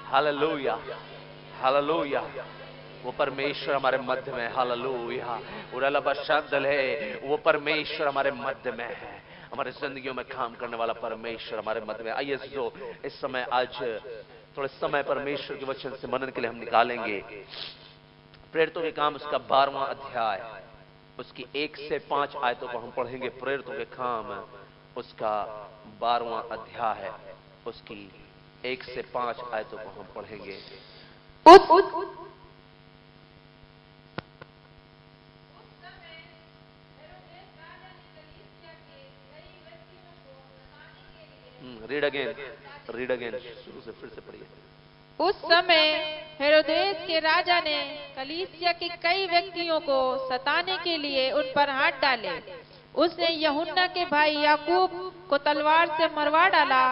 Hallelujah, hallelujah. वो परमेश्वर हमारे मध्य में, हालेलुया। उरला बशांतल है, वो परमेश्वर हमारे मध्य में है, हमारे जिंदगियों में काम करने वाला परमेश्वर हमारे मध्य में। आइए जो इस समय आज थोड़े समय परमेश्वर के वचन से मनन के लिए हम निकालेंगे। प्रेरितों के काम उसका 12वां अध्याय, उसकी 1 से 5 आयतों को हम पढ़ेंगे। प्रेरितों के काम उसका 12वां अध्याय है, उसकी 1 से 5 आयतों को हम पढ़ेंगे। रीड अगेन, शुरू से फिर से पढ़िए। उस समय हेरोदेस के राजा ने कलीसिया के कई व्यक्तियों को सताने के लिए उन पर हाथ डाले। उसने यूहन्ना के भाई याकूब को तलवार से मरवा डाला।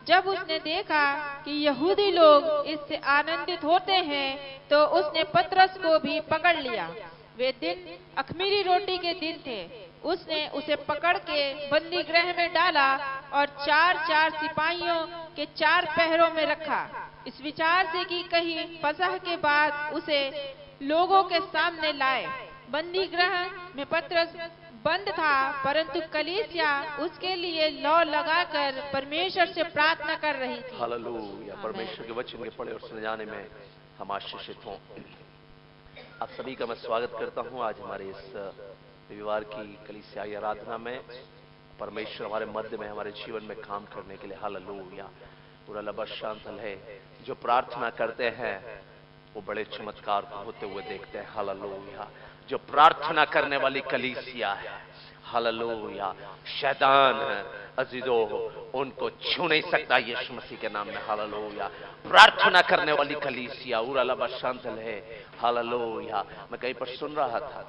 जब उसने देखा कि यहूदी लोग इससे आनंदित होते हैं, तो उसने पतरस को भी पकड़ लिया। वे दिन अख़मीरी रोटी के दिन थे। उसने उसे पकड़ के बंदी गृह में डाला और 4-4 सिपाहियों के 4 पहरों में रखा, इस विचार से कि कहीं फसह के बाद उसे लोगों के सामने लाए। बंदी गृह में पतरस बंद था, परंतु कलीसिया उसके लिए लौ लगाकर परमेश्वर से प्रार्थना कर रही थी। हालेलुया। परमेश्वर के वचन के पढ़े और सुने जाने में हम आशीषित हों। आप सभी का मैं स्वागत करता हूं आज हमारे इस रविवार की कलीसियाई आराधना में। परमेश्वर हमारे मध्य में, हमारे जीवन में काम करने के लिए, हालेलुया। पूरा लबस शांतल है। जो प्रार्थना करते हैं वो बड़े चमत्कार को होते हुए देखते हैं, हालेलुया। जो प्रार्थना करने वाली कलीसिया है, हालेलुया, शैतान अजीजों उनको छू नहीं सकता यीशु मसीह के नाम में, हालेलुया। प्रार्थना करने वाली कलीसिया उरा लबस शांतल है, हालेलुया। मैं कहीं पर सुन रहा था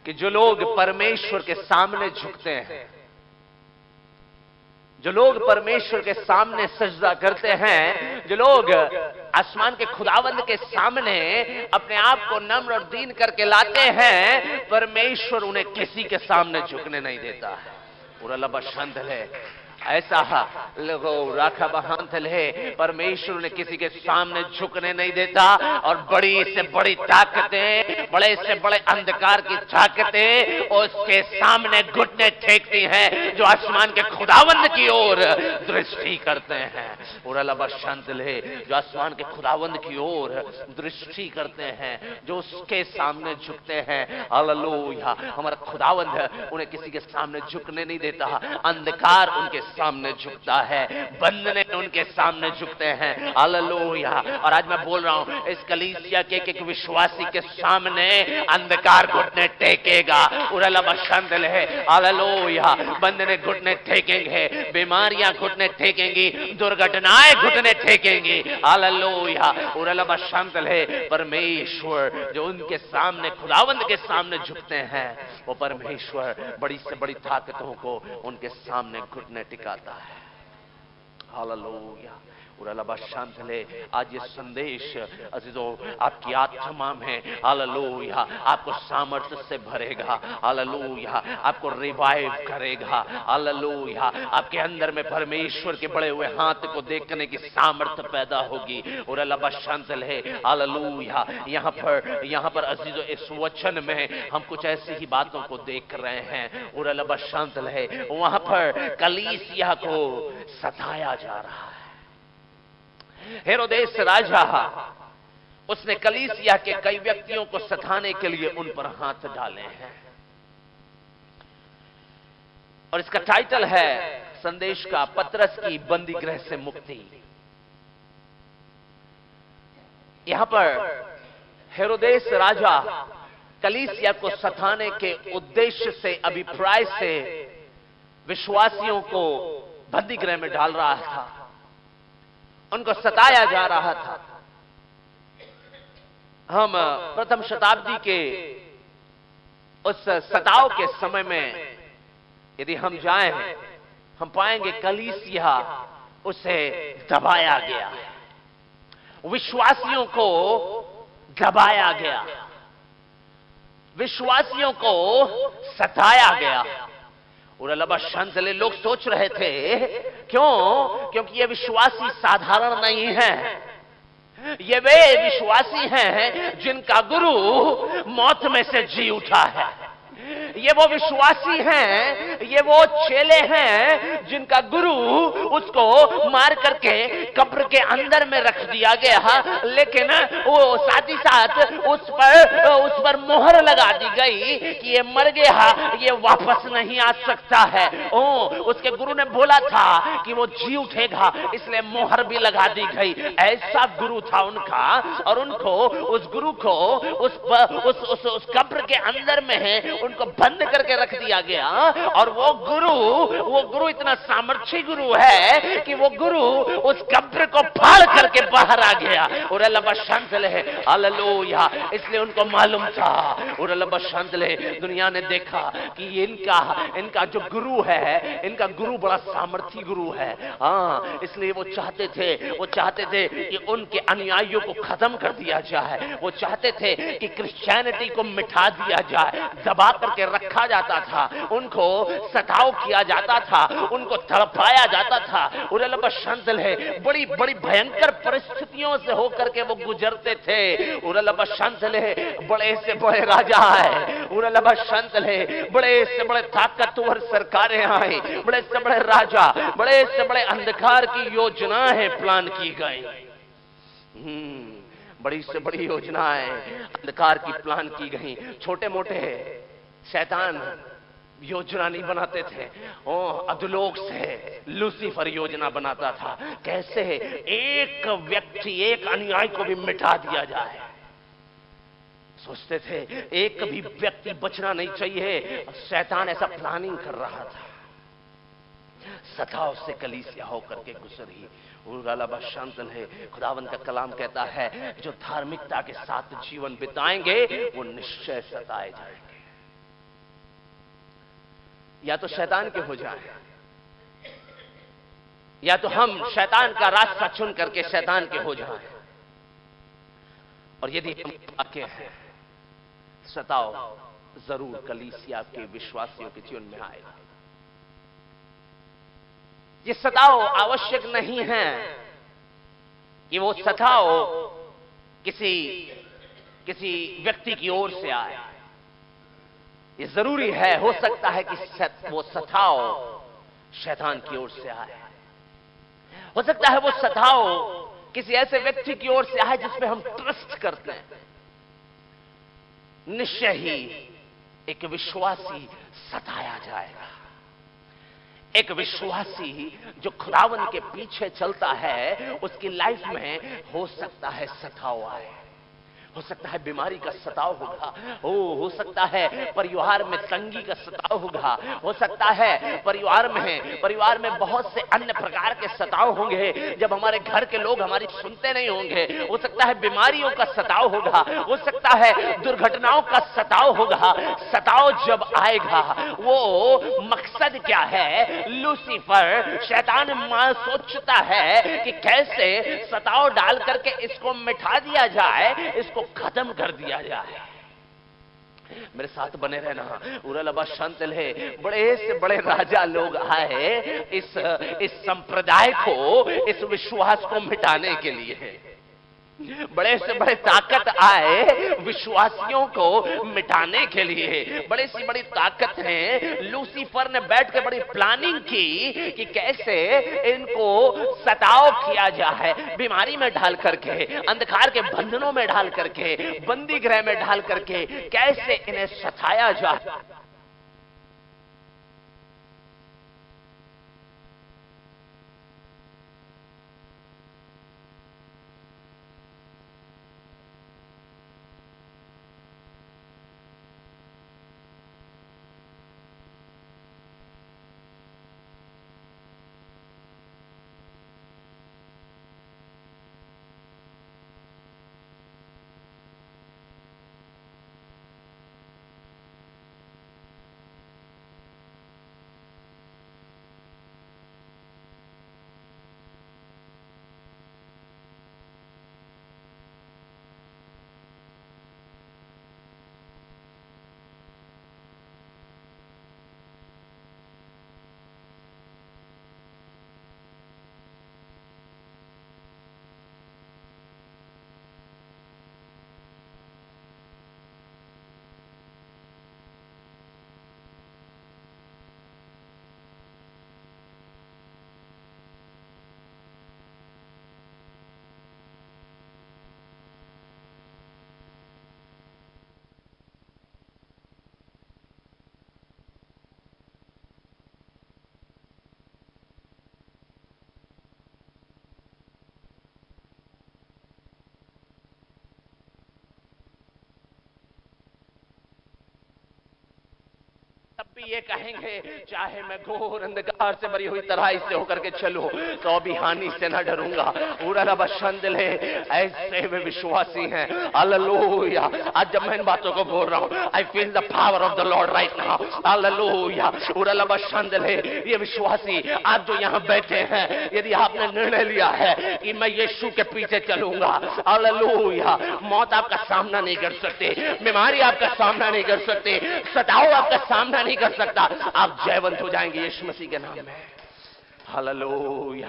कि जो लोग परमेश्वर के सामने झुकते हैं, जो लोग परमेश्वर के सामने सजदा करते हैं, जो लोग आसमान के खुदावंद के सामने अपने आप को नम्र और दीन करके लाते हैं, परमेश्वर उन्हें किसी के सामने झुकने नहीं देता है। पूरा लबशंद है ऐसा लोगों राखा बहांतल है, परमेश्वर ने किसी के सामने झुकने नहीं देता। और बड़ी से बड़ी ताकतें, बड़े से बड़े अंधकार की ताकतें उसके सामने घुटने टेकती हैं जो आसमान के खुदावंद की ओर दृष्टि करते हैं। शांतल है, जो आसमान के खुदावंद की ओर दृष्टि करते हैं, जो उसके सामने झुकते हैं, हालेलुया। हमारा खुदावंद उन्हें किसी के सामने झुकने नहीं देता। अंधकार उनके सामने झुकता है, बंधने उनके सामने झुकते हैं, हालेलुया। और आज मैं बोल रहा हूं, इस कलीसिया के एक विश्वासी के सामने अंधकार घुटने टेकेगा, उरलबशंदल है, हालेलुया। बंधने घुटने टेकेंगे, बीमारियां घुटने टेकेंगी, दुर्घटनाएं घुटने टेकेंगी, हालेलुया, उरलबशंदल है। परमेश्वर जो उनके सामने, खुदावंद के सामने झुकते हैं, वो परमेश्वर बड़ी से बड़ी ताकतों को उनके सामने घुटने टिकाता है, हालेलुया। आज ये संदेश अजीजों आपकी आत्मा में, हालेलुया, आपको सामर्थ्य से भरेगा, हालेलुया, आपको रिवाइव करेगा, हालेलुया। आपके अंदर में परमेश्वर के बड़े हुए हाथ को देखने की सामर्थ्य पैदा होगी, हालेलुया। यहाँ पर अजीजों इस वचन में हम कुछ ऐसी ही बातों को देख रहे हैं, वहां पर कलीसिया को सताया जा रहा है। हेरोदेस राजा उसने कलीसिया के कई व्यक्तियों को सताने के लिए उन पर हाथ डाले हैं, और इसका टाइटल है संदेश का, पतरस की बंदी गृह से मुक्ति। यहां पर हेरोदेस राजा कलीसिया को सताने के उद्देश्य से, अभिप्राय से विश्वासियों को बंदी गृह में डाल रहा था, उनको सताया जा रहा था। हम प्रथम शताब्दी के उस सताव के समय में यदि हम जाएं, हम पाएंगे कलीसिया उसे दबाया गया, विश्वासियों को दबाया गया, विश्वासियों को सताया गया, उरलबा शंतले लोग सोच रहे थे, क्यों? क्योंकि ये विश्वासी साधारण नहीं है, ये वे विश्वासी हैं जिनका गुरु मौत में से जी उठा है। ये वो विश्वासी हैं, ये वो चेले हैं जिनका गुरु उसको मार करके कब्र के अंदर में रख दिया गया, लेकिन वो साथ ही साथ उस पर मोहर लगा दी गई कि ये मर गया, ये वापस नहीं आ सकता है। उसके गुरु ने बोला था कि वो जी उठेगा, इसलिए मोहर भी लगा दी गई। ऐसा गुरु था उनका, और उनको उस गुरु को उस कब्र के अंदर में उनको बंद करके रख दिया गया। और वो गुरु इतना सामर्थ्य गुरु है कि वो गुरु उस कब्र को फाड़ करके बाहर आ गया। और अल्लाह शांत ले, हालेलुया। इसलिए उनको मालूम था, और अल्लाह शांत ले, दुनिया ने देखा कि इनका जो गुरु है, इनका गुरु बड़ा सामर्थ्य गुरु है। हाँ, इसलिए वो चाहते थे कि उनके अनुयायियों को खत्म कर दिया जाए। वो चाहते थे कि क्रिश्चियनिटी को मिटा दिया जाए, दबा करके रखा जाता था, उनको सताव किया जाता था, उनको तड़पाया जाता था। उरलबा शंतल है, बड़ी बड़ी भयंकर परिस्थितियों से होकर के वो गुजरते थे। उरलबा शंतल है, बड़े से बड़े राजा है, उरलबा शंतल है, बड़े से बड़े ताकतवर सरकारें आई, बड़े से बड़े राजा, बड़े से बड़े अंधकार की योजनाएं प्लान की गई। बड़ी से बड़ी योजनाएं अंधकार की प्लान की गई। छोटे मोटे शैतान योजना नहीं बनाते थे, अधोलोक से लूसीफर योजना बनाता था, कैसे एक व्यक्ति, एक अनुयायी को भी मिटा दिया जाए। सोचते थे एक भी व्यक्ति बचना नहीं चाहिए। शैतान ऐसा प्लानिंग कर रहा था। सताव से कलीसिया होकर के गुजरी। उर्गाला शांतन है, खुदावन का कलाम कहता है, जो धार्मिकता के साथ जीवन बिताएंगे वो निश्चय सताए जाएंगे। या तो शैतान के हो जाए, या तो हम शैतान का रास्ता चुन करके शैतान के हो जाए। और यदि हम आके हैं, सताव जरूर कलीसिया के विश्वासियों के जीवन में आएगा। ये सताव आवश्यक नहीं है कि वो सताव किसी व्यक्ति की ओर से आए। ये जरूरी है, हो सकता है कि वो सताव शैतान की ओर से आए, हो सकता है वो सताव किसी ऐसे व्यक्ति की ओर से आए जिसमें हम ट्रस्ट करते हैं। निश्चय ही एक विश्वासी सताया जाएगा। एक विश्वासी जो खुदावन के पीछे चलता है, उसकी लाइफ में हो सकता है सताव आए, हो सकता है बीमारी का सताव होगा, हो सकता है परिवार में तंगी का सताव होगा, हो सकता है परिवार में बहुत से अन्य प्रकार के सताव होंगे जब हमारे घर के लोग हमारी सुनते नहीं होंगे। हो सकता है बीमारियों का सताव होगा, हो सकता है दुर्घटनाओं का सताव होगा। सताव जब आएगा, वो मकसद क्या है? लूसीफर शैतान सोचता है कि कैसे सताव डाल करके इसको मिटा दिया जाए, इसको खत्म कर दिया जाए। मेरे साथ बने रहना। उरलबा शांतल है, बड़े से बड़े राजा लोग आए इस संप्रदाय को, इस विश्वास को मिटाने के लिए। बड़े से बड़े ताकत आए विश्वासियों को मिटाने के लिए। बड़ी सी बड़ी ताकत है। लूसीफर ने बैठ के बड़ी प्लानिंग की कि कैसे इनको सताव किया जाए, बीमारी में ढाल करके, अंधकार के बंधनों में ढाल करके, बंदी गृह में ढाल करके कैसे इन्हें सताया जाए। भी ये कहेंगे चाहे मैं घोर अंधकार से भरी हुई तराई से होकर के चलूं तो भी हानि से न डरूंगा। उड़ा बशंदले, ऐसे वे विश्वासी हैं। हालेलुया। आज जब मैं इन बातों को बोल रहा हूं, I feel the power of the Lord right now. Hallelujah. उड़ा बशंदले, ये विश्वासी आप जो यहां बैठे हैं, यदि आपने निर्णय लिया है कि मैं यीशु के पीछे चलूंगा, हालेलुया, मौत आपका सामना नहीं कर सकते, बीमारी आपका सामना नहीं कर सकते, सताव आपका सामना नहीं कर सकता। आप जयवंत हो जाएंगे यीशु मसीह के नाम में। हालेलुया।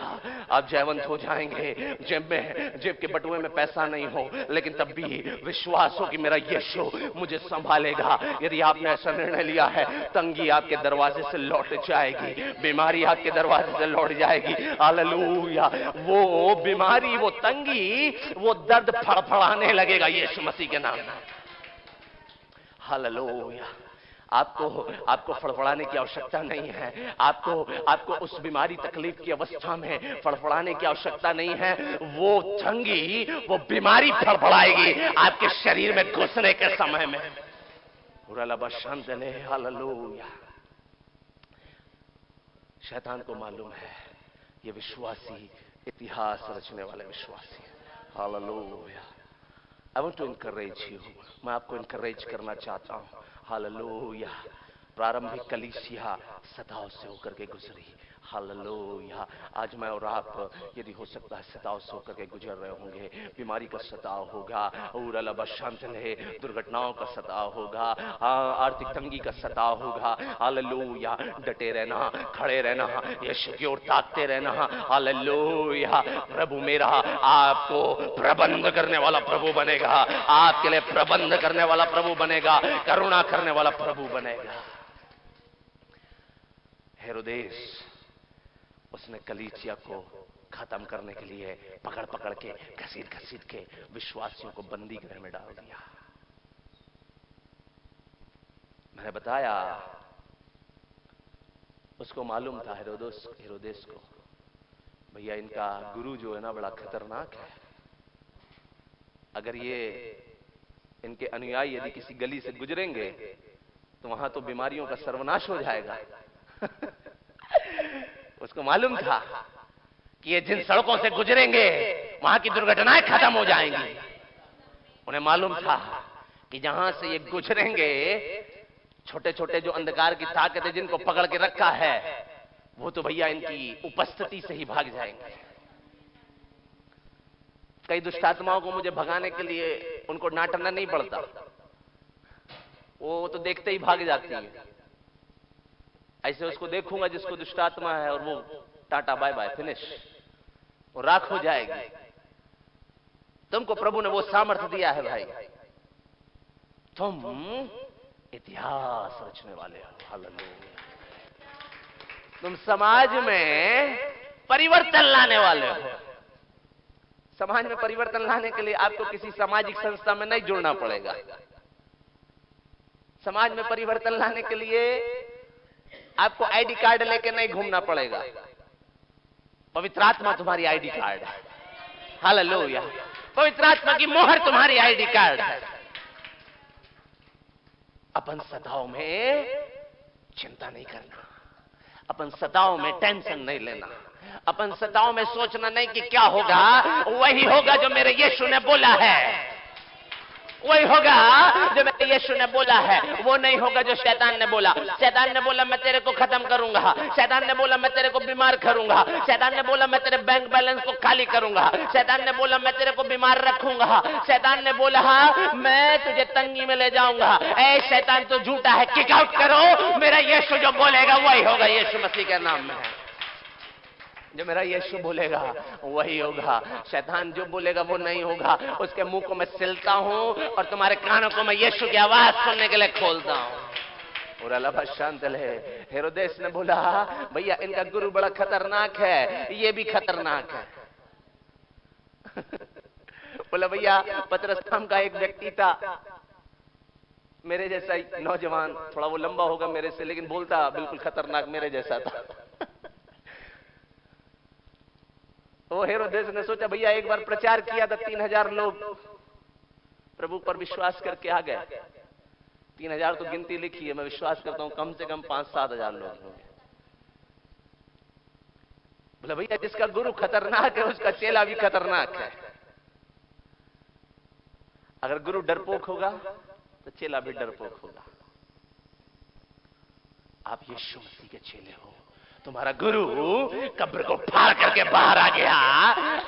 आप जयवंत हो जाएंगे। जेब के बटुए में पैसा नहीं हो, लेकिन तब भी विश्वास हो कि मेरा यीशु मुझे संभालेगा। यदि आपने ऐसा निर्णय लिया है, तंगी आपके दरवाजे से लौट जाएगी, बीमारी आपके दरवाजे से लौट जाएगी। हालेलुया। वो बीमारी, वो तंगी, वो दर्द फड़फड़ाने लगेगा यीशु मसीह के नाम में। हालेलुया। आपको फड़फड़ाने की आवश्यकता नहीं है। आपको उस बीमारी तकलीफ की अवस्था में फड़फड़ाने की आवश्यकता नहीं है। वो तंगी, वो बीमारी फड़फड़ाएगी आपके शरीर में घुसने के समय में। हालेलुया। शैतान को मालूम है ये विश्वासी इतिहास रचने वाले विश्वासी हैं। Hallelujah. I want to encourage you. मैं आपको इनकरेज करना चाहता हूं। हालेलुया। प्रारंभिक कलीसिया सताव से होकर के गुजरी। हालेलुया। आज मैं और आप यदि हो सकता है सताव से होकर के गुजर रहे होंगे, बीमारी का सताव होगा, दुर्घटनाओं का सताव होगा, आर्थिक तंगी का सताव होगा। हालेलुया। डटे रहना, खड़े रहना, यीशु की ओर ताकते रहना। हालेलुया। प्रभु मेरा आपको प्रबंध करने वाला प्रभु बनेगा, आपके लिए प्रबंध करने वाला प्रभु बनेगा, करुणा करने वाला प्रभु बनेगा। हेरोदेस, उसने कलीसिया को खत्म करने के लिए पकड़ पकड़ के, घसीट घसीट के विश्वासियों को बंदी गृह में डाल दिया। मैंने बताया उसको मालूम था, हेरोदेस को, भैया इनका गुरु जो है ना बड़ा खतरनाक है। अगर ये इनके अनुयायी यदि किसी गली से गुजरेंगे तो वहां तो बीमारियों का सर्वनाश हो जाएगा। उसको मालूम था कि ये जिन सड़कों से गुजरेंगे वहां की दुर्घटनाएं खत्म हो जाएंगी। उन्हें मालूम था कि जहां से ये गुजरेंगे, छोटे छोटे जो अंधकार की ताकतें जिनको पकड़ के रखा है, वो तो भैया इनकी उपस्थिति से ही भाग जाएंगे। कई दुष्टात्माओं को मुझे भगाने के लिए उनको नाटना नहीं पड़ता, वो तो देखते ही भाग जाती है। ऐसे उसको देखूंगा जिसको दुष्टात्मा है और वो टाटा बाय बाय, फिनिश, वो राख हो जाएगी। तुमको प्रभु ने वो सामर्थ्य दिया है भाई, तुम इतिहास रचने वाले हो। हालेलुया। तुम समाज में परिवर्तन लाने वाले हो। समाज में परिवर्तन लाने के लिए आपको किसी सामाजिक संस्था में नहीं जुड़ना पड़ेगा। समाज में परिवर्तन लाने के लिए आपको आईडी कार्ड लेके नहीं घूमना पड़ेगा। पवित्र आत्मा तुम्हारी आईडी कार्ड है। हालेलुया। पवित्र आत्मा की मोहर तुम्हारी आईडी कार्ड है। अपन सताओं में चिंता नहीं करना, अपन सताओं में टेंशन नहीं लेना, अपन सताओं में सोचना नहीं कि क्या होगा। वही होगा जो मेरे यीशु ने बोला है, वही होगा जो मेरे यीशु ने बोला है, वो नहीं होगा जो शैतान ने बोला। शैतान ने बोला मैं तेरे को खत्म करूंगा, शैतान ने बोला मैं तेरे को बीमार करूंगा, शैतान ने बोला मैं तेरे बैंक बैलेंस को खाली करूंगा, शैतान ने बोला मैं तेरे को बीमार रखूंगा, शैतान ने बोला मैं तुझे तंगी में ले जाऊंगा। ऐ शैतान तो झूठा है, किक आउट करो। मेरा यीशु जो बोलेगा वही होगा, यीशु मसीह के नाम में है। जो मेरा यीशु बोलेगा वही होगा। शैतान जो बोलेगा वो नहीं होगा। उसके मुंह को मैं सिलता हूं और तुम्हारे कानों को मैं यीशु की आवाज सुनने के लिए खोलता हूं। और अल्लाह शांत है। हेरोदेस ने बोला भैया इनका गुरु बड़ा खतरनाक है, ये भी खतरनाक है। बोला भैया पतरस नाम का एक व्यक्ति था, मेरे जैसा ही नौजवान, थोड़ा वो लंबा होगा मेरे से, लेकिन बोलता बिल्कुल खतरनाक मेरे जैसा था। वो हेरोदेस ने सोचा भैया एक बार प्रचार किया था, 3000 लोग प्रभु पर विश्वास करके आ गए। 3,000 तो गिनती लिखी है, मैं विश्वास करता हूं कम से कम 5-7 हजार लोग होंगे। बोला भैया जिसका गुरु खतरनाक है उसका चेला भी खतरनाक है। अगर गुरु डरपोक होगा तो चेला भी डरपोक होगा। आप यीशु मसीह के चेले हो, तुम्हारा गुरु कब्र को फाड़ करके बाहर आ गया।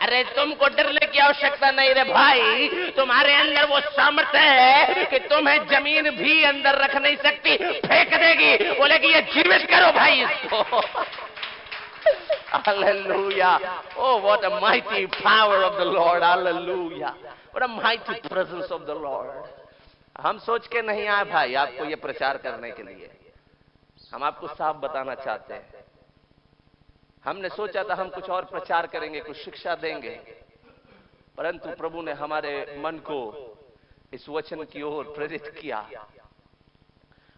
अरे तुमको डरने की आवश्यकता नहीं रे भाई, तुम्हारे अंदर वो सामर्थ्य है कि तुम्हें जमीन भी अंदर रख नहीं सकती, फेंक देगी, बोलेगी ये जीवित करो भाई इसको। Hallelujah. Oh, what a mighty power of the Lord. Hallelujah. What a mighty presence of the Lord. हम सोच के नहीं आए भाई आपको ये प्रचार करने के लिए, हम आपको साफ बताना चाहते हैं। हमने सोचा था हम कुछ और प्रचार करेंगे, कुछ शिक्षा देंगे, परंतु प्रभु ने हमारे मन को इस वचन की ओर प्रेरित किया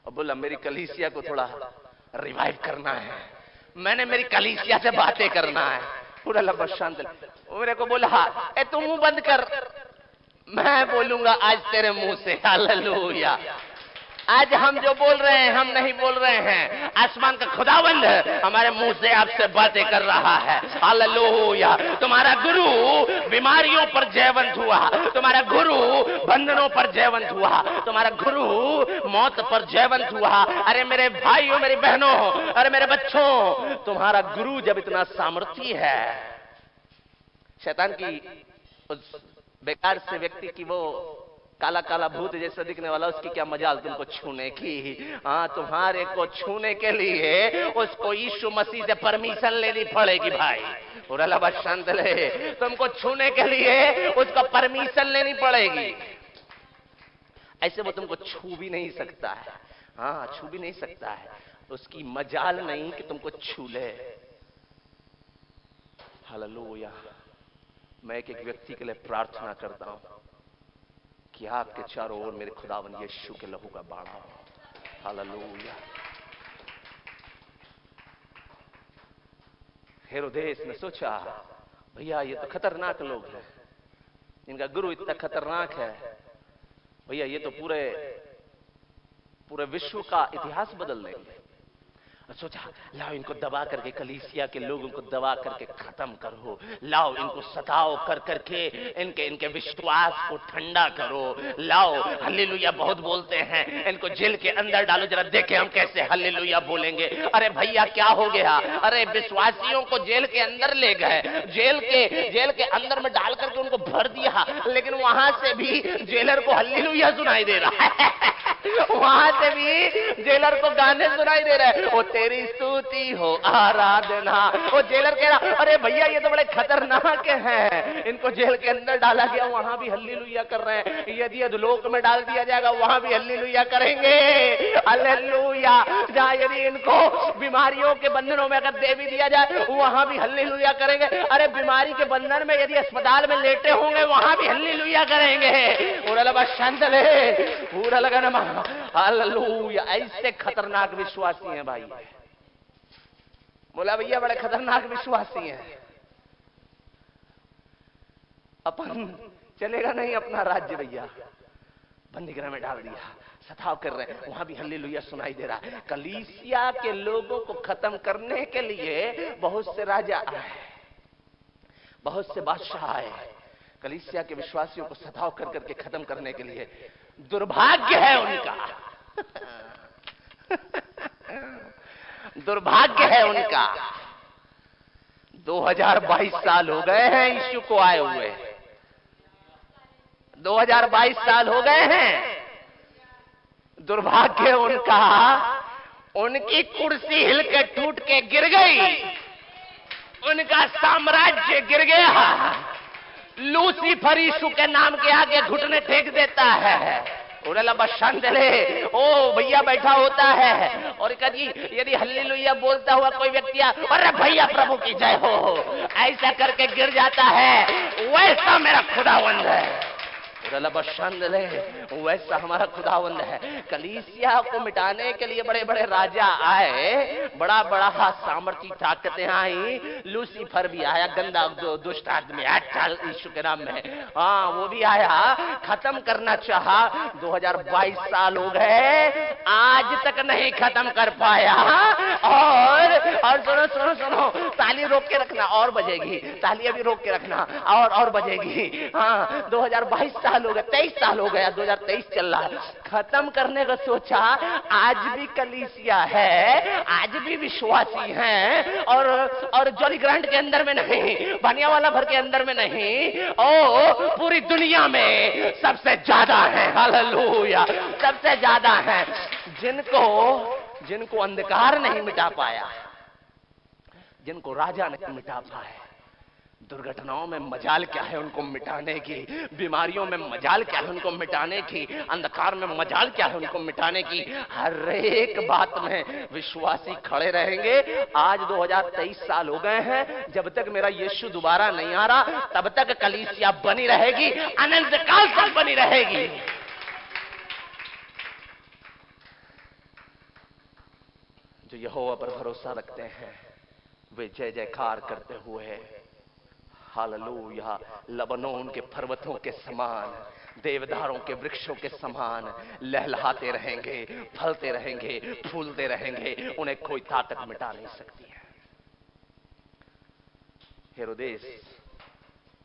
और बोला मेरी कलीसिया को थोड़ा रिवाइव करना है, मैंने मेरी कलीसिया से बातें करना है। पूरा लंबा शांत मेरे को बोला ए तू मुंह बंद कर, मैं बोलूंगा आज तेरे मुंह से। हालेलुया। आज हम जो बोल रहे हैं हम नहीं बोल रहे हैं, आसमान का खुदावंद हमारे मुंह से आपसे बातें कर रहा है। हालेलुया। तुम्हारा गुरु बीमारियों पर जयवंत हुआ, तुम्हारा गुरु बंधनों पर जयवंत हुआ, तुम्हारा गुरु मौत पर जयवंत हुआ। अरे मेरे भाइयों, मेरी बहनों, अरे मेरे बच्चों, तुम्हारा गुरु जब इतना सामर्थी है, शैतान की उस बेकार से व्यक्ति की वो काला काला भूत जैसा दिखने वाला, उसकी क्या मजाल तुमको छूने की। हाँ, तुम्हारे को छूने के लिए उसको यीशु मसीह से परमिशन लेनी पड़ेगी भाई। पूरा लबा शांत ले, तुमको छूने के लिए उसको परमिशन लेनी पड़ेगी, ऐसे वो तुमको छू भी नहीं सकता है। हाँ, छू भी नहीं सकता है, उसकी मजाल नहीं कि तुमको छू ले। हालेलुया। मैं एक एक व्यक्ति के लिए प्रार्थना करता हूं कि आपके चारों ओर मेरे खुदावन यीशु के लहू का बाड़ा हो। हालेलुया। हेरोदेस ने सोचा भैया ये तो खतरनाक लोग हैं, इनका गुरु इतना खतरनाक है, भैया ये तो पूरे विश्व का इतिहास बदल देंगे। सोचा लाओ इनको दबा करके, कलीसिया के लोगों को दबा करके खत्म करो, लाओ इनको सताओ कर करके इनके विश्वास को ठंडा करो, लाओ हल्लेलुया बहुत बोलते हैं, इनको जेल के अंदर डालो, जरा देखें हम कैसे हल्लेलुया बोलेंगे। अरे भैया क्या हो गया, अरे विश्वासियों को जेल के अंदर ले गए, जेल के अंदर में डाल करके उनको भर दिया, लेकिन वहां से भी जेलर को हल्लेलुया सुनाई दे रहा है। वहां से भी जेलर को गाने सुनाई दे रहे हैं, वो तेरी स्तुति हो आराधना। वो जेलर कह रहा अरे भैया ये तो बड़े खतरनाक हैं, इनको जेल के अंदर डाला गया, वहां भी हल्लेलुया कर रहे हैं, यदि अधोलोक में डाल दिया जाएगा वहां भी हल्लेलुया करेंगे। हल्लेलुया। जहां यदि इनको बीमारियों के बंधनों में अगर दे भी दिया जाए वहां भी हल्लेलुया करेंगे। अरे बीमारी के बंधन में यदि अस्पताल में लेटे होंगे वहां भी हल्लेलुया करेंगे। पूरा लगा शांत ले, पूरा लगा ना हालेलुया। ऐसे खतरनाक विश्वासी हैं भाई। बोला भैया बड़े खतरनाक विश्वासी हैं, अपन चलेगा नहीं अपना राज्य भैया, बंदीगृह में डाल दिया, सताव कर रहे हैं, वहां भी हल्लेलुया सुनाई दे रहा है। कलीसिया के लोगों को खत्म करने के लिए बहुत से राजा आए, बहुत से बादशाह आए, कलीसिया के विश्वासियों को सताव कर करके खत्म करने के लिए। दुर्भाग्य है उनका, दुर्भाग्य है उनका। 2022 साल हो गए हैं यीशु को आए हुए, 2022 साल हो गए हैं। दुर्भाग्य उनका, उनकी कुर्सी हिल के टूट के गिर गई, उनका साम्राज्य गिर गया। लूसीफर यीशु के नाम के आगे घुटने टेक देता है। ले ओ भैया बैठा होता है और यदि हल्लेलुया बोलता हुआ कोई व्यक्ति अरे भैया प्रभु की जय हो ऐसा करके गिर जाता है, वैसा मेरा खुदावंद है। वैसा हमारा खुदावंद है। कलीसिया को मिटाने के लिए बड़े बड़े राजा आए, बड़ा बड़ा सामर्थ्य ताकतें आई, लूसीफर भी आया, गंदा दुष्ट आदमी यीशु के नाम में, हाँ वो भी आया, खत्म करना चाहा। 2022 साल हो गए, आज तक नहीं खत्म कर पाया। और सुनो सुनो सुनो, ताली रोक के रखना, और बजेगी ताली, अभी रोक के रखना, और बजेगी। हाँ 2022 साल हो गए, 23 साल हो गया, 2023 चल रहा है, खत्म करने का सोचा। आज भी कलीसिया है, आज भी विश्वासी हैं, और जॉली ग्रांट के अंदर में नहीं, बनियावाला भर के अंदर में नहीं, ओ पूरी दुनिया में सबसे ज्यादा है। हालेलुया, सबसे ज्यादा है। जिनको अंधकार नहीं मिटा पाया, जिनको राजा नहीं मिटा पाए, दुर्घटनाओं में मजाल क्या है उनको मिटाने की, बीमारियों में मजाल क्या है उनको मिटाने की, अंधकार में मजाल क्या है उनको मिटाने की। हर एक बात में विश्वासी खड़े रहेंगे। आज 2023 साल हो गए हैं, जब तक मेरा यीशु दोबारा नहीं आ रहा तब तक कलीसिया बनी रहेगी, अनंत काल तक बनी रहेगी। जो यहोवा पर भरोसा रखते हैं वे जय जयकार करते हुए, हालेलुया, लबनोन के पर्वतों के समान, देवदारों के वृक्षों के समान लहलहाते रहेंगे, फलते रहेंगे, फूलते रहेंगे, उन्हें कोई ताकत मिटा नहीं सकती है। हेरोदेस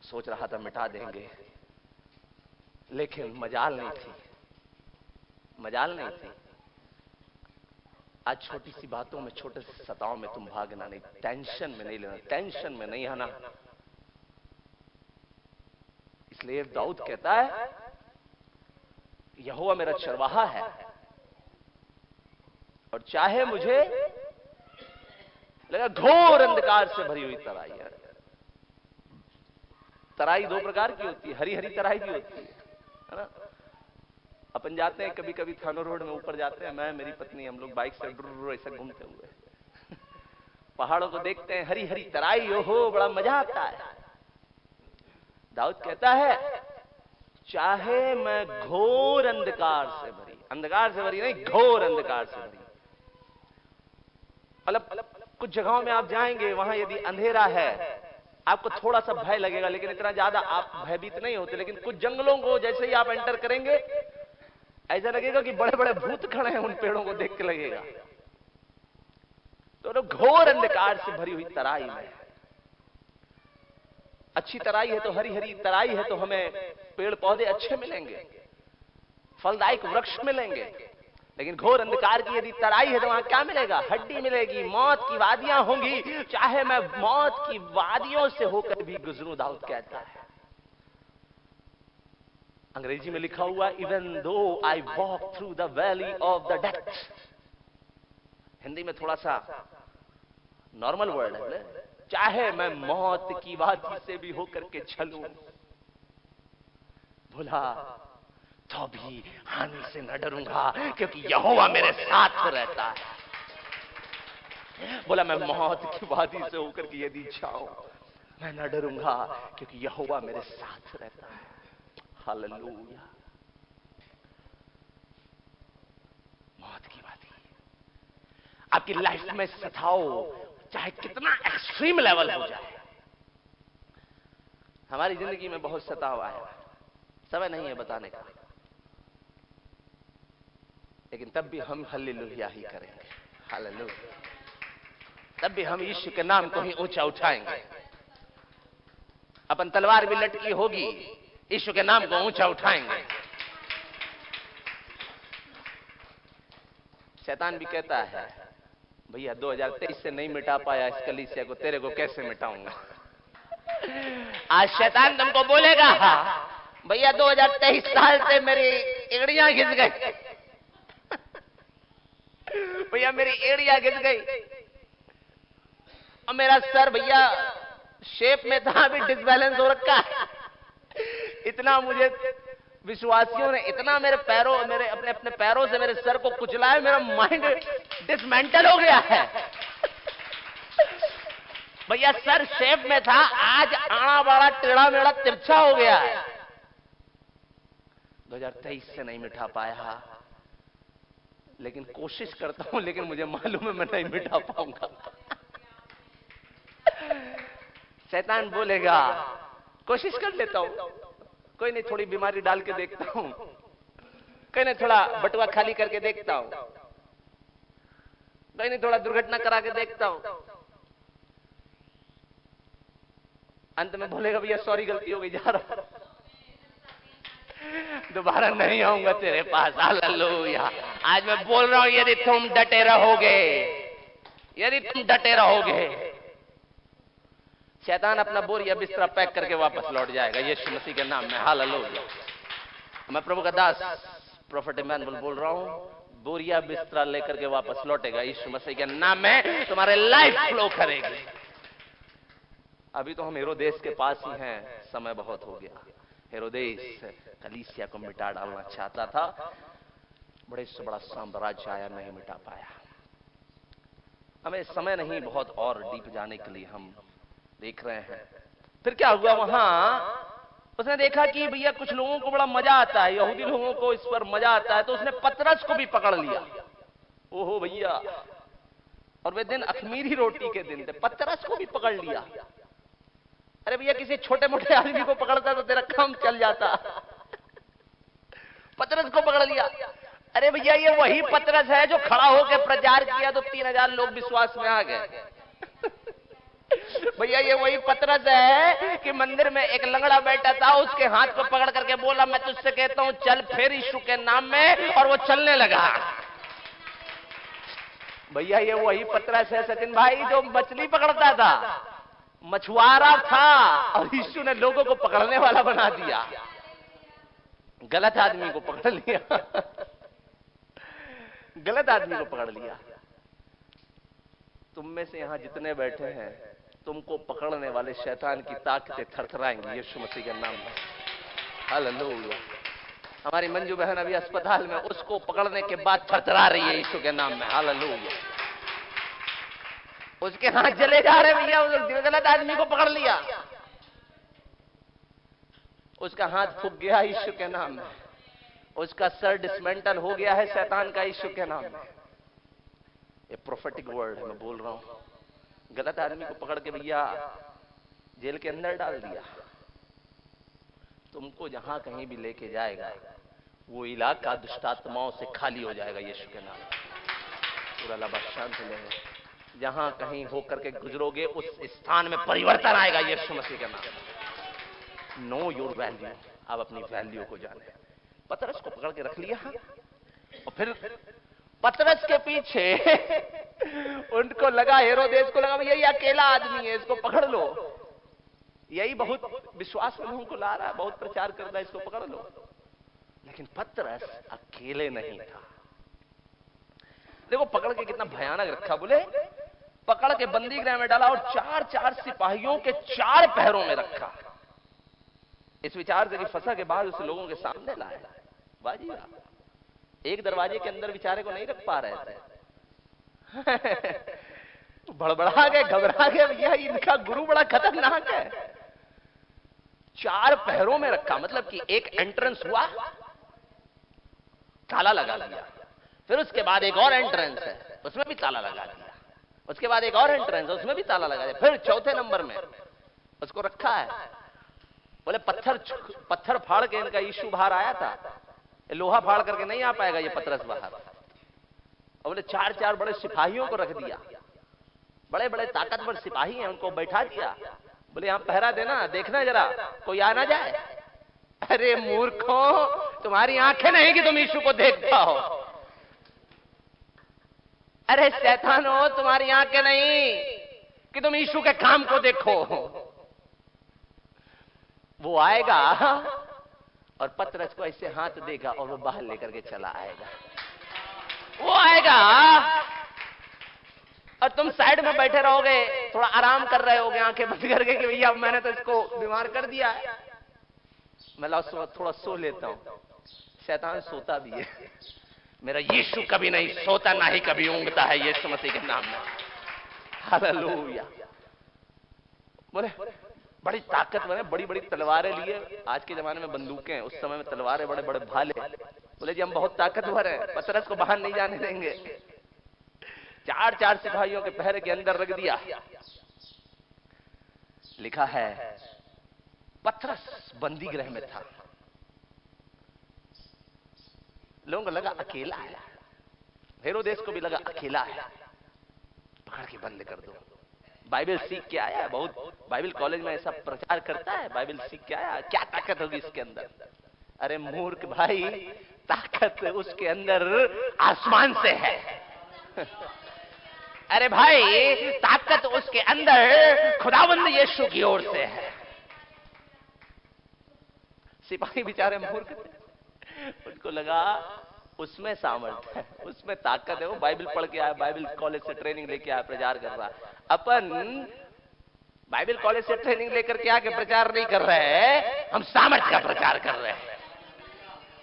सोच रहा था मिटा देंगे, लेकिन मजाल नहीं थी, मजाल नहीं थी। आज छोटी सी बातों में, छोटे से सताओं में तुम भागना नहीं, टेंशन में नहीं लेना, टेंशन में नहीं आना। इसलिए दाऊद कहता है यहोवा मेरा चरवाहा है, और चाहे मुझे लगा घोर अंधकार से भरी हुई तराई है। तराई दो प्रकार की होती है, हरी हरी तराई भी होती है ना। अपन जाते हैं कभी कभी थानो रोड में, ऊपर जाते हैं, मैं मेरी पत्नी, हम लोग बाइक से ऐसा घूमते हुए पहाड़ों को देखते हैं, हरी हरी तराई, ओहो बड़ा मजा आता है। दाऊद कहता है चाहे मैं घोर अंधकार से भरी, अंधकार से भरी नहीं, घोर अंधकार से भरी, मतलब कुछ जगहों में आप जाएंगे, वहां यदि अंधेरा है आपको थोड़ा सा भय लगेगा, लेकिन इतना ज्यादा आप भयभीत नहीं होते। लेकिन कुछ जंगलों को जैसे ही आप एंटर करेंगे ऐसा लगेगा कि बड़े बड़े भूत खड़े हैं, उन पेड़ों को देख के लगेगा। तो घोर अंधकार से भरी हुई तराई में, अच्छी तराई है तो, हरी हरी तराई है तो हमें पेड़ पौधे अच्छे मिलेंगे, फलदायक वृक्ष मिलेंगे। लेकिन घोर अंधकार की यदि तराई है तो वहां क्या मिलेगा? हड्डी मिलेगी, मौत की वादियां होंगी। चाहे मैं मौत की वादियों से होकर भी गुजरूं, दाऊद कहता है। अंग्रेजी में लिखा हुआ even though I walk through the valley of the death. Hindi में थोड़ा सा नॉर्मल वर्ड है, चाहे मैं मौत की वादी से भी होकर के चलूं, भुला तो भी हानि से न डरूंगा, क्योंकि यहोवा मेरे साथ रहता है। बोला मैं मौत की वादी से होकर के यदि जाऊं, मैं न डरूंगा, क्योंकि यहोवा मेरे साथ रहता है। हालेलुया। मौत की वादी आपकी लाइफ में सताओ, चाहे कितना एक्सट्रीम लेवल हो जाए। हमारी जिंदगी में बहुत सताव आया, समय नहीं है बताने का, लेकिन तब भी हम हालेलुया ही करेंगे। हालेलुया। तब भी हम यीशु के नाम को ही ऊंचा उठाएंगे। अपन तलवार भी लटकी होगी, यीशु के नाम को ऊंचा उठाएंगे। शैतान भी कहता है भैया 2023 से नहीं मिटा पाया इस कलीसिया को, तेरे को कैसे मिटाऊंगा। आज शैतान तुमको बोलेगा भैया 2023 साल से मेरी एड़ियां घिस गई, भैया मेरी एड़ियां घिस गई, और मेरा सर भैया शेप में था, अभी डिसबैलेंस हो रखा है। इतना मुझे विश्वासियों ने, इतना मेरे पैरों, मेरे अपने अपने पैरों से मेरे सर को कुचला है, मेरा माइंड डिसमेंटल हो गया है। भैया सर शेप में था, आज आड़ा बाड़ा टेढ़ा मेढ़ा तिरछा हो गया है। 2023 से नहीं मिटा पाया, लेकिन कोशिश करता हूं, लेकिन मुझे मालूम है मैं नहीं मिटा पाऊंगा। शैतान बोलेगा कोशिश कर लेता हूं, कोई नहीं थोड़ी बीमारी डाल के देखता हूं, कोई नहीं थोड़ा बटुआ खाली करके देखता हूं, कोई नहीं थोड़ा दुर्घटना करा के देखता हूं। अंत में बोलेगा भैया सॉरी गलती हो गई, जा रहा, दोबारा नहीं आऊंगा तेरे पास। हालेलुया। आज मैं बोल रहा हूं यदि तुम डटे रहोगे, यदि तुम डटे रहोगे, शैतान अपना बोरिया बिस्तरा पैक करके वापस लौट जाएगा यीशु मसीह के नाम में। हालेलुया। मैं प्रभु का दास प्रोफेट इमैनुअल बोल रहा हूं, बोरिया बिस्तरा लेकर के वापस लौटेगा यीशु मसीह के नाम में, तुम्हारे लाइफ फ्लो करेगी। अभी तो हम हेरोदेस के पास ही हैं, समय बहुत हो गया। हेरोदेस कलीसिया को मिटा डालना चाहता था, बड़े से बड़ा साम्राज्य आया, नहीं मिटा पाया। हमें समय नहीं बहुत और डीप जाने के लिए हम देख रहे हैं। फिर क्या हुआ वहां, उसने देखा कि भैया कुछ लोगों को बड़ा मजा आता है, यहूदी लोगों को इस पर मजा आता है, तो उसने पतरस को भी पकड़ लिया। ओहो भैया, और वे दिन अखमीरी रोटी के दिन थे, पतरस को भी पकड़ लिया। अरे भैया किसी छोटे मोटे आदमी को पकड़ता तो तेरा काम चल जाता, पतरस को पकड़ लिया। अरे भैया ये वही पतरस है जो खड़ा होकर प्रचार किया तो 3000 लोग विश्वास में आ गए। भैया ये वही पतरस है कि मंदिर में एक लंगड़ा बैठा था, उसके हाथ को पकड़ करके बोला मैं तुझसे कहता हूं चल फिर यीशु के नाम में, और वो चलने लगा। भैया ये वही पतरस है सचिन भाई जो मछली पकड़ता था, मछुआरा था, और यीशु ने लोगों को पकड़ने वाला बना दिया। गलत आदमी को पकड़ लिया, गलत आदमी को पकड़ लिया। तुम में से यहां जितने बैठे हैं, तुमको पकड़ने वाले शैतान की ताकतें थरथराएंगी यीशु मसीह के नाम में। हालेलुया। हमारी मंजू बहन अभी अस्पताल में, उसको पकड़ने के बाद थरथरा रही है यीशु के नाम में। हालेलुया। उसके हाथ जले जा रहे भैया, गलत आदमी को पकड़ लिया, उसका हाथ फूक गया यीशु के नाम में, उसका सर डिसमेंटल हो गया है शैतान का यीशु के नाम में। ये प्रोफेटिक वर्ड है, मैं बोल रहा हूं। गलत आदमी को पकड़ के भैया जेल के अंदर डाल दिया, तुमको जहां कहीं भी लेके जाएगा वो इलाका दुष्टात्माओं से खाली हो जाएगा यीशु के नाम में। पूरा लबा शांत ले, जहां कहीं होकर के गुजरोगे उस स्थान में परिवर्तन आएगा यीशु मसीह के नाम में। नो योर वैल्यू, आप अपनी वैल्यू को जाने। पतरस को पकड़ के रख लिया, और फिर पतरस के पीछे उनको लगा, हेरोदेस को लगा यही अकेला आदमी है, इसको पकड़ लो, यही बहुत विश्वास में लोगों को ला रहा है, बहुत प्रचार कर रहा है, इसको पकड़ लो। लेकिन पतरस अकेले नहीं था। देखो पकड़ के कितना भयानक रखा, बोले पकड़ के बंदी गृह में डाला और 4-4 सिपाहियों के 4 पहरों में रखा। इस विचार से कि फंसा के बाद उसे लोगों के सामने लाया। बाजी एक दरवाजे के अंदर बेचारे को नहीं रख पा रहे थे, बड़बड़ा गए, घबरा गए, भैया इनका गुरु बड़ा खतरनाक है। 4 पहरों में रखा, मतलब कि एक एंट्रेंस हुआ, ताला लगा दिया, फिर उसके बाद एक और एंट्रेंस है, उसमें भी ताला लगा दिया, उसके बाद एक और एंट्रेंस है, उसमें भी ताला लगा दिया, फिर चौथे नंबर में उसको रखा है। बोले पत्थर फाड़ के इनका यीशु बाहर आया था, लोहा फाड़ करके नहीं आ पाएगा ये पतरस बाहर। और बोले 4-4 बड़े सिपाहियों को रख दिया, बड़े बड़े ताकतवर सिपाही हैं, उनको बैठा दिया। बोले यहां पहरा देना, देखना जरा कोई आ ना जाए। अरे मूर्खों, तुम्हारी आंखें नहीं कि तुम यीशु को देख पाओ। अरे शैतानो, तुम्हारी आंखें नहीं कि तुम यीशु के काम को देखो। वो आएगा और पतरस को ऐसे हाथ देगा और वो बाहर लेकर के चला आएगा। वो आएगा और तुम साइड में बैठे रहोगे, थोड़ा आराम कर रहे होगे आंखें बंद करके कि भैया मैंने तो इसको बीमार कर दिया है, मैं थोड़ा सो लेता हूं। शैतान सोता भी है, मेरा यीशु कभी नहीं सोता, ना ही कभी ऊँघता है यीशु मसीह के नाम में। हालेलुया। बोले बड़ी ताकतवर है, बड़ी बड़ी तलवारें लिए। आज के जमाने में बंदूकें, उस समय में तलवारें, बड़े बड़े भाले। बोले जी हम बहुत ताकतवर हैं, पतरस को बाहर नहीं जाने देंगे। चार चार सिपाहियों के पहरे के अंदर रख दिया। लिखा है पतरस बंदी गृह में था। लोगों को लगा अकेला है, हेरोदेस को भी लगा अकेला है, पकड़ के बंद कर दो। बाइबल सीख के आया, बहुत बाइबल कॉलेज में ऐसा प्रचार करता है, बाइबल सीख के आया, क्या ताकत होगी इसके अंदर। अरे मूर्ख भाई, ताकत उसके अंदर आसमान से है। अरे भाई, ताकत उसके अंदर खुदावंद यीशु की ओर से है। सिपाही बेचारे मूर्ख, उनको लगा उसमें सामर्थ्य है, उसमें ताकत है। वो बाइबल पढ़ के आया, बाइबल कॉलेज से ट्रेनिंग लेके आया, प्रचार कर रहा। अपन बाइबल कॉलेज से ट्रेनिंग लेकर के आके प्रचार नहीं कर रहे हैं, हम सामर्थ्य का प्रचार कर रहे हैं,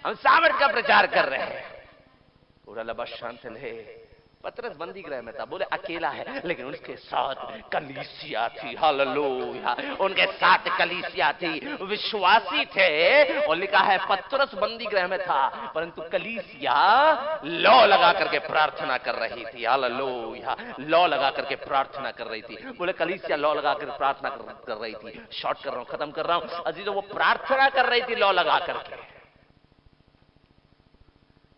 हम सामर्थ्य का प्रचार कर रहे हैं। पूरा लबा शांत ले। पतरस बंदी गृह में था, बोले अकेला है, लेकिन उसके साथ कलीसिया थी। हालेलुया, उनके साथ कलीसिया थी, विश्वासी थे। और लिखा है पतरस बंदी गृह में था, परंतु कलीसिया लौ लगा करके प्रार्थना कर रही थी। हालेलुया, लौ लगा करके प्रार्थना कर रही थी। बोले कलीसिया लौ लगा कर प्रार्थना कर रही थी। शॉर्ट कर रहा हूं, खत्म कर रहा हूं अजीजों, वो प्रार्थना कर रही थी लौ लगा करके।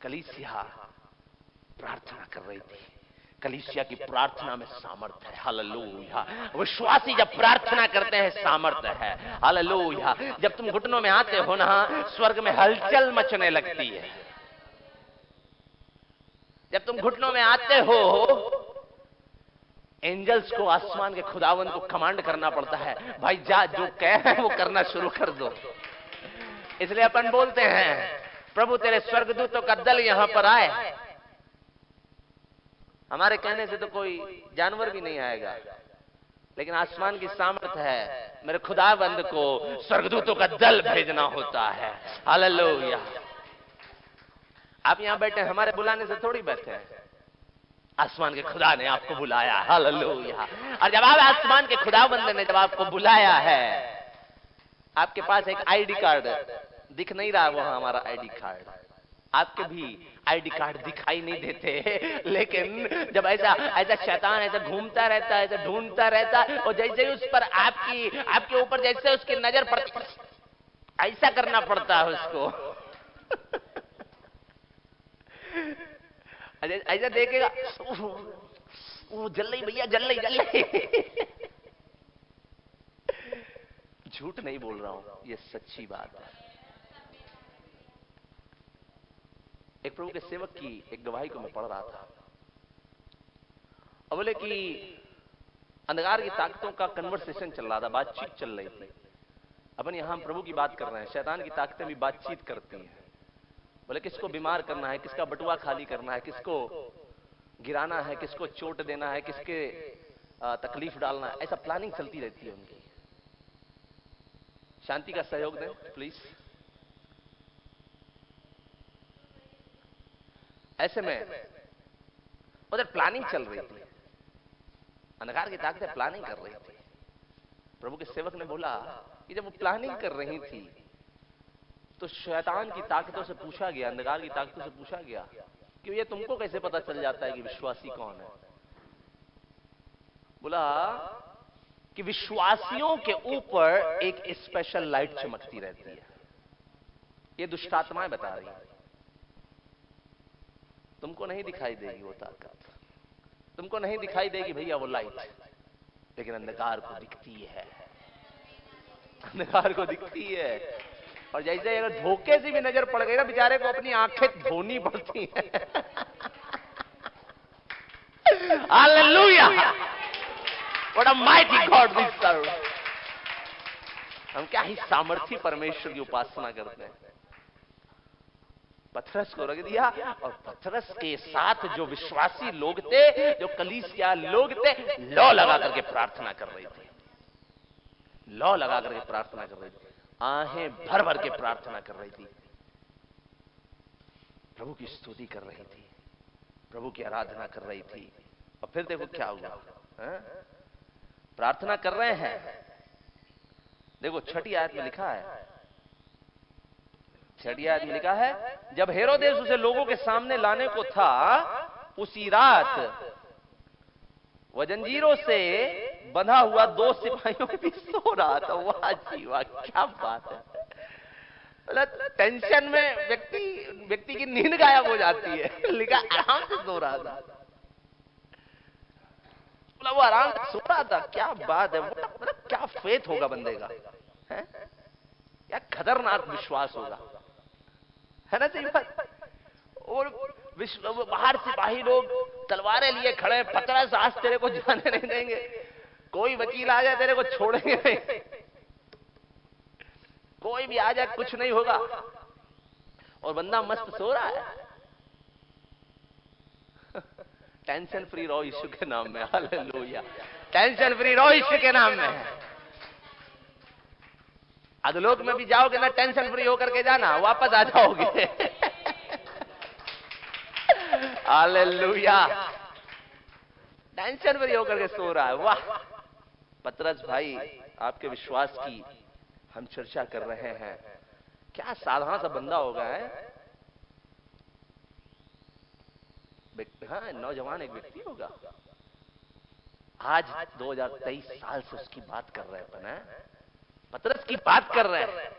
कलीसिया प्रार्थना कर रही थी। कलीसिया की प्रार्थना में सामर्थ्य है। हालेलुया, विश्वासी जब प्रार्थना करते हैं सामर्थ्य है। हालेलुया, जब तुम घुटनों में आते हो ना, स्वर्ग में हलचल मचने लगती है। जब तुम घुटनों में आते हो, एंजल्स को, आसमान के खुदावंद को कमांड करना पड़ता है, भाई जा, जो कह रहे हैं वो करना शुरू कर दो। इसलिए अपन बोलते हैं प्रभु तेरे स्वर्गदूतों का दल यहां पर आए। हमारे कहने से तो कोई जानवर भी नहीं आएगा, लेकिन आसमान की सामर्थ है, मेरे खुदाबंद को स्वर्गदूतों का दल भेजना होता है। हालेलुया, आप यहां बैठे, हमारे बुलाने से थोड़ी बैठे हैं, आसमान के खुदा ने आपको बुलाया। हालेलुया, और जब आप आसमान के खुदाबंद ने जब आपको बुलाया है, आपके पास एक आईडी कार्ड दिख नहीं रहा, वो हमारा आईडी कार्ड। आपके भी आईडी कार्ड दिखाई नहीं देते, लेकिन जब ऐसा ऐसा शैतान ऐसा घूमता रहता है, ऐसा ढूंढता रहता है, और जैसे उस पर आपके ऊपर जैसे उसकी नजर पड़ती, ऐसा करना पड़ता है उसको। ऐसा देखेगा, जल रही भैया, जल रही। झूठ नहीं बोल रहा हूं, ये सच्ची बात है। एक प्रभु के सेवक की एक गवाही को मैं पढ़ रहा था, और बोले कि अंधकार की ताकतों का कन्वर्सेशन चल रहा था, बातचीत चल रही थी। अपन यहां प्रभु की बात कर रहे हैं, शैतान की ताकतें भी बातचीत करती हैं। बोले किसको बीमार करना है, किसका बटुआ खाली करना है, किसको गिराना है, किसको चोट देना है, किसके तकलीफ डालना है, ऐसा प्लानिंग चलती रहती है उनकी। शांति का सहयोग दें प्लीज। ऐसे में उधर प्लानिंग चल रही थी, अंधकार की ताकतें प्लानिंग कर रही थी। प्रभु के सेवक ने बोला कि जब वो प्लानिंग कर रही थी, तो शैतान की ताकतों से पूछा गया, अंधकार की ताकतों से पूछा गया कि ये तुमको कैसे पता चल जाता है कि विश्वासी कौन है। बोला कि विश्वासियों के ऊपर एक स्पेशल लाइट चमकती रहती है। ये दुष्टात्माएं बता रही है, तुमको नहीं दिखाई देगी वो ताकत, तुमको नहीं दिखाई देगी भैया वो लाइट, लेकिन अंधकार को दिखती है, अंधकार को दिखती है। और जैसे अगर धोखे से भी नजर पड़ गई ना, बेचारे को अपनी आंखें धोनी पड़ती है। Hallelujah, what a mighty God we serve. हम क्या ही सामर्थी परमेश्वर की उपासना करते हैं। पतरस को रख दिया, और पतरस के साथ जो विश्वासी लोग थे, जो कलीसिया लोग थे, लौ लगा करके प्रार्थना कर रहे थे, लौ लगा करके प्रार्थना कर रही थी, आहें भर भर के प्रार्थना कर रही थी, प्रभु की स्तुति कर रही थी, प्रभु की आराधना कर रही थी। और फिर देखो क्या हुआ, प्रार्थना कर रहे हैं, देखो छठी आयत में लिखा है, छठी आयत में लिखा है, जब हेरोदेस उसे लोगों के सामने लाने को था, उसी रात वह जंजीरों से बंधा हुआ 2 सिपाहियों के बीच सो रहा था। वाह जी वाह, क्या बात है। मतलब टेंशन में व्यक्ति की नींद गायब हो जाती है। लिखा आराम से सो रहा था, मतलब वो आराम से सो रहा था। क्या बात है, मतलब क्या फेथ होगा बंदे का, है क्या खतरनाक विश्वास होगा, है ना सही बात। और बाहर सिपाही लोग तलवारें लिए खड़े, पतरस आज तेरे को जाने नहीं देंगे, कोई वकील आ जाए तेरे को छोड़ेंगे नहीं, कोई भी आ जाए कुछ नहीं होगा, और बंदा मस्त सो रहा है। टेंशन फ्री रहो यीशु के नाम में, हालेलुया। टेंशन फ्री रहो यीशु के नाम में। अधलोक में भी जाओगे ना, टेंशन फ्री होकर के जाना, वापस आ जाओगे। हालेलुया। टेंशन फ्री होकर के सो रहा है। वाह पतरस भाई, आपके विश्वास की हम चर्चा कर रहे हैं। क्या साधारण सा बंदा होगा है, हाँ नौजवान एक व्यक्ति होगा। आज 2023 साल से उसकी बात कर रहे हैं, पतरस की बात कर रहे हैं।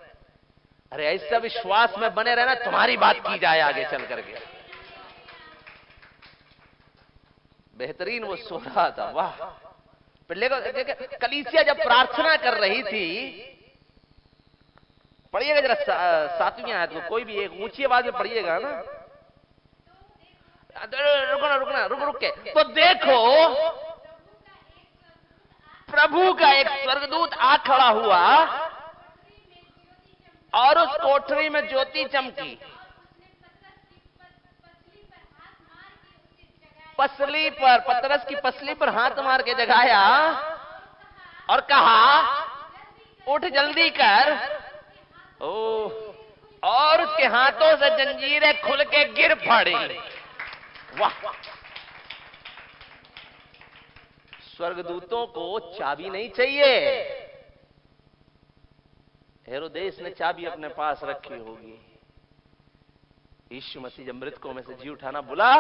अरे ऐसा विश्वास में बने रहना, तुम्हारी बात की जाए आगे चल करके। बेहतरीन वो सो रहा था। वाह। फिर कलीसिया जब प्रार्थना कर रही थी, पढ़िएगा जरा 7वीं आयत को, कोई भी एक ऊंची आवाज में पढ़िएगा ना। रुक के। तो देखो प्रभु का एक स्वर्गदूत आ खड़ा हुआ और उस कोठरी में ज्योति चमकी, पसली पर, पतरस की पसली पर हाथ मार के जगाया और कहा उठ जल्दी कर। और उसके हाथों से जंजीरें खुल के गिर पड़ी। वाह। स्वर्गदूतों को चाबी नहीं चाहिए। हेरोदेस ने चाबी अपने पास रखी होगी। यीशु मसीह जब मृतकों में से जी उठाना बुला,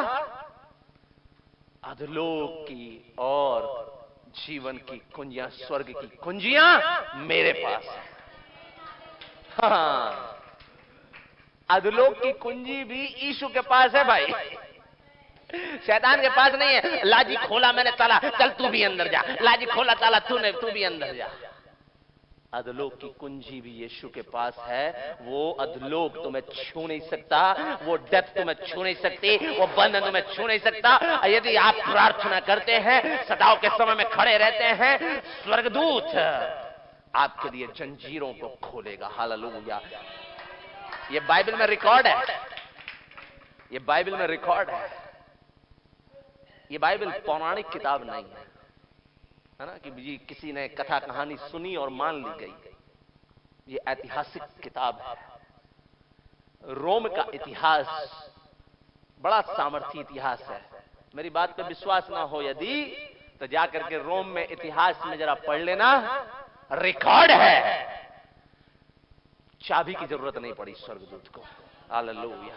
अधलोक की और जीवन की कुंजियां, स्वर्ग की कुंजियां मेरे पास है। हाँ, अधलोक की कुंजी भी यीशु के पास है भाई, शैतान के पास नहीं है। लाजी खोला मैंने ताला, चल तू भी अंदर जा। लाजी खोला ताला, तू भी अंदर जा। अधलोक की कुंजी भी यीशु के पास है। वो अधलोक तुम्हें छू नहीं सकता, वो डेथ तुम्हें छू नहीं सकती, वो बंधन तुम्हें छू नहीं सकता। यदि आप प्रार्थना करते हैं, सदाओं के समय में खड़े रहते हैं, स्वर्गदूत आपके लिए जंजीरों को खोलेगा। हालेलुया। ये बाइबल में रिकॉर्ड है, ये बाइबल में रिकॉर्ड है। ये बाइबल पौराणिक किताब नहीं है ना, कि जी किसी ने कथा कहानी सुनी और मान ली गई। ये ऐतिहासिक किताब है। रोम का इतिहास बड़ा सामर्थी इतिहास है। मेरी बात पे विश्वास ना हो यदि, तो जाकर के रोम में इतिहास में जरा पढ़ लेना, रिकॉर्ड है। चाबी की जरूरत नहीं पड़ी स्वर्गदूत को। हालेलुया।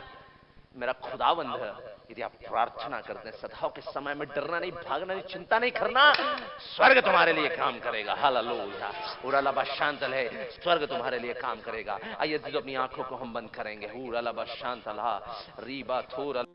मेरा खुदावंद है, यदि आप प्रार्थना करते हैं, सदाओं के समय में डरना नहीं, भागना नहीं, चिंता नहीं करना, स्वर्ग तुम्हारे लिए काम करेगा। हालेलुया। उराला बशांतल है, स्वर्ग तुम्हारे लिए काम करेगा। आइए अपनी आंखों को हम बंद करेंगे। उराला बशांतल रीबा थोर